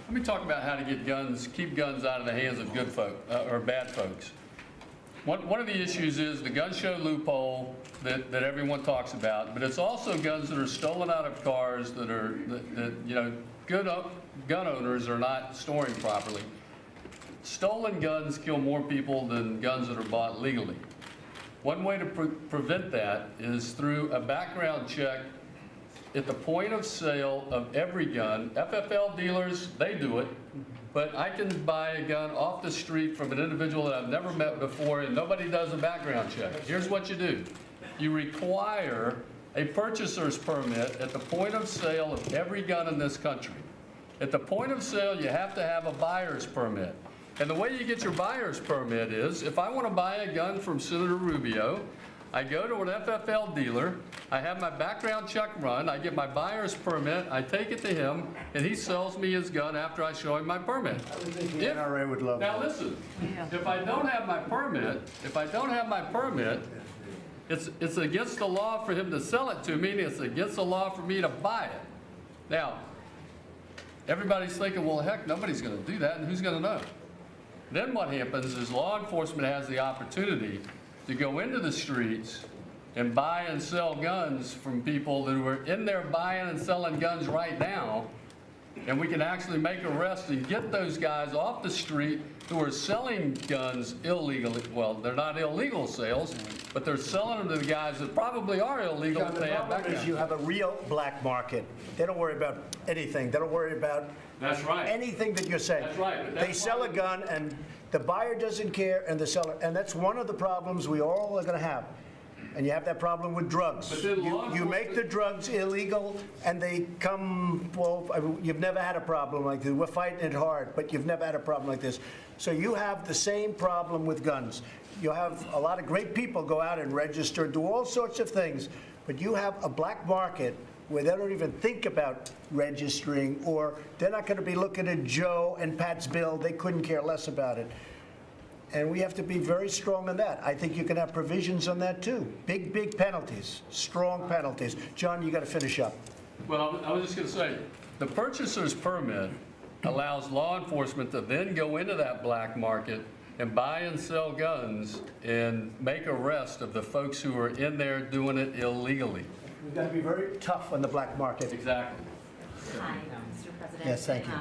Let me talk about how to get guns, keep guns out of the hands of good folk, or bad folks. One of the issues is the gun show loophole that everyone talks about, but it's also guns that are stolen out of cars that good gun owners are not storing properly. Stolen guns kill more people than guns that are bought legally. One way to prevent that is through a background check at the point of sale of every gun. FFL dealers, they do it, but I can buy a gun off the street from an individual that I've never met before and nobody does a background check. Here's what you do. You require a purchaser's permit at the point of sale of every gun in this country. At the point of sale, you have to have a buyer's permit. And the way you get your buyer's permit is, if I want to buy a gun from Senator Rubio, I go to an FFL dealer, I have my background check run, I get my buyer's permit, I take it to him, and he sells me his gun after I show him my permit. I would think the NRA would love Now that. listen, if I don't have my permit, it's against the law for him to sell it to me, and it's against the law for me to buy it. Now, everybody's thinking, well, heck, nobody's going to do that, and who's going to know? Then what happens is law enforcement has the opportunity to go into the streets and buy and sell guns from people that are in there buying and selling guns right now, and we can actually make arrests and get those guys off the street who are selling guns illegally. Well, they're not illegal sales, but they're selling them to the guys that probably are illegal if they have The problem is background. you have a real black market. They don't worry about anything. They don't worry about That's right. anything that you're saying. That's right, but that's They sell a gun and the buyer doesn't care and the seller, and that's one of the problems we all are going to have. And you have that problem with drugs. But then law You make the drugs illegal and they come, well, I mean, you've never had a problem like this. We're fighting it hard, but you've never had a problem like this. So you have the same problem with guns. You have a lot of great people go out and register, do all sorts of things, but you have a black market where they don't even think about registering, or they're not going to be looking at Joe and Pat's bill. They couldn't care less about it. And we have to be very strong on that. I think you can have provisions on that too. Big, big penalties, strong penalties. John, you got to finish up. Well, I was just going to say, the purchaser's permit allows law enforcement to then go into that black market and buy and sell guns and make arrests of the folks who are in there doing it illegally. We've got to be very tough on the black market. Exactly. Hi, Mr. President. Yes, thank you.